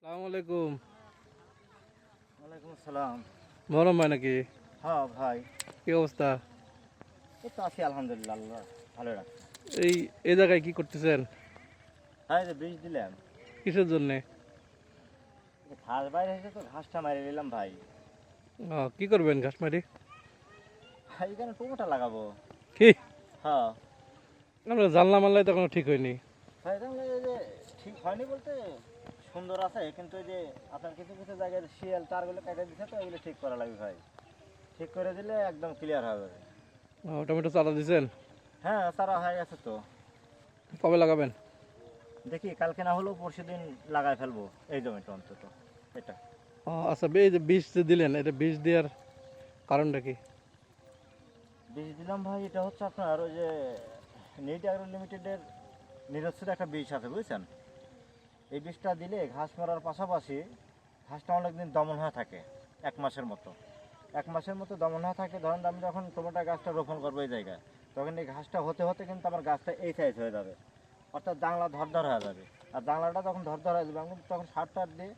আসসালামু আলাইকুম। ওয়ালাইকুম আসসালাম। মরম ভাই নাকি? হ্যাঁ ভাই, কি অবস্থা? এই তো আছি আলহামদুলিল্লাহ, আল্লাহ ভালো রাখছে। এই এই জায়গায় কি করতেছেন? হ্যাঁ, যে বীজ দিলাম, কিসের জন্যে? এই ঘাস বাইরে এসে তো ঘাসটা মারি নিলাম ভাই। কি করবেন ঘাস মারি? ভাই, এখানে টমেটো লাগাবো। কি হ্যাঁ আমরা জানলা মানলাই তো কোনো ঠিক হয়নি। ভাই, তাহলে এই যে ঠিক হয়নি বলতে সুন্দর আছে, কিন্তু এই যে আপনার কিছু কিছু জায়গায় শিয়াল তারগুলো কেটে দিচ্ছে, তো এগুলো ঠিক করা লাগবে ভাই। ঠিক করে দিলে একদম ক্লিয়ার হবে। টমেটো চারা দিছেন? হ্যাঁ, তারা হয়ে গেছে তো। কবে লাগাবেন? দেখি কালকে না হলেও পরশু দিন লাগাই ফেলবো এই জমিটা অন্তত। এটা আচ্ছা, এই যে বীজ যে দিলেন, এটা বীজ দেওয়ার কারণটা কি? বীজ দিলাম ভাই, এটা হচ্ছে আপনার ওই যে নিট অ্যাগ্রো লিমিটেডের নিজস্ব একটা বীজ আছে, বুঝছেন? এই বীজটা দিলে ঘাস মারার পাশাপাশি ঘাসটা অনেকদিন দমন হয়ে থাকে। 1 মাসের মতো দমন হয়ে থাকে। ধরেন আমি যখন টমেটো গাছটা রোপণ করবো এই জায়গায়, তখন এই ঘাসটা হতে হতে কিন্তু আমার গাছটা এই সাইজ হয়ে যাবে, অর্থাৎ জাংলা ধরধর হয়ে যাবে। আর জাংলাটা যখন ধরধর হয়ে যাবে, আমি তখন সার টার দিয়ে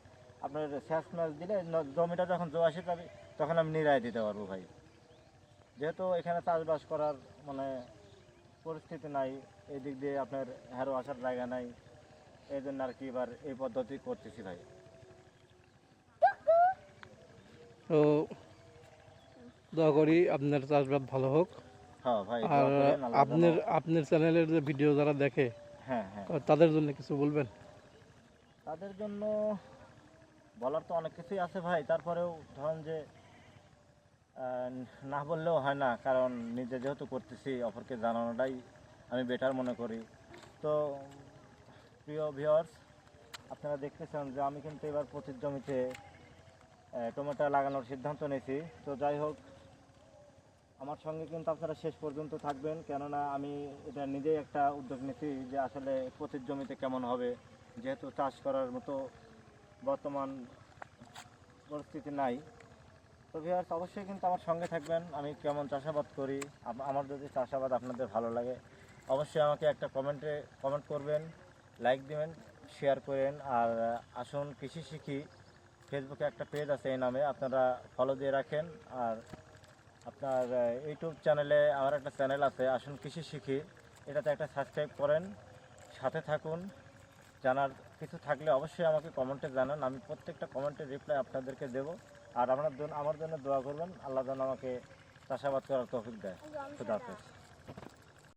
আপনার শেষ ম্যাচ দিলে জমিটা যখন জোয়াশে যাবে, তখন আমি নিরাই দিতে পারবো ভাই। যেহেতু এখানে চাষবাস করার মানে পরিস্থিতি নাই, এই দিক দিয়ে আপনার হ্যারো আসার জায়গা নাই, এই জন্য আর কি এবার এই পদ্ধতি করতেছি ভাই। তো দোয়া করি আপনার চাষবাস ভালো হোক। হ্যাঁ ভাই, আর দোয়া করেন আল্লাহ যেন। আপনার চ্যানেলের যে ভিডিও যারা দেখে, হ্যাঁ হ্যাঁ, তাদের জন্য কিছু বলবেন? তাদের জন্য বলার তো অনেক কিছুই আছে ভাই, তারপরেও ধরেন যে আহ, না বললেও হয় না, কারণ নিজে যেহেতু করতেছি অপরকে জানানোটাই আমি বেটার মনে করি। তো প্রিয় ভিউয়ার্স, আপনারা দেখতেছেন যে আমি কিন্তু এবার প্রচুর জমিতে টমেটো লাগানোর সিদ্ধান্ত নিয়েছি। তো যাই হোক, আমার সঙ্গে কিন্তু আপনারা শেষ পর্যন্ত থাকবেন, কেননা আমি এটা নিজেই একটা উদ্যোগ নিয়েছি যে আসলে প্রচুর জমিতে কেমন হবে, যেহেতু চাষ করার মতো বর্তমান পরিস্থিতি নাই। তো ভিউয়ার্স, অবশ্যই কিন্তু আমার সঙ্গে থাকবেন, আমি কেমন চাষাবাদ করি। আমার যদি চাষাবাদ আপনাদের ভালো লাগে, অবশ্যই আমাকে একটা কমেন্ট করবেন, লাইক দিবেন, শেয়ার করেন। আর আসুন কৃষি শিখি, ফেসবুকে একটা পেজ আছে এই নামে, আপনারা ফলো দিয়ে রাখেন। আর আপনার ইউটিউব চ্যানেলে আমার একটা চ্যানেল আছে, আসুন কৃষি শিখি, এটাতে একটা সাবস্ক্রাইব করেন, সাথে থাকুন। জানার কিছু থাকলে অবশ্যই আমাকে কমেন্টে জানান, আমি প্রত্যেকটা কমেন্টের রিপ্লাই আপনাদেরকে দেব। আর আমার জন্য দোয়া করবেন, আল্লাহ যেন আমাকে চাষাবাদ করার তৌফিক দেয়। খুদা হাফেজ।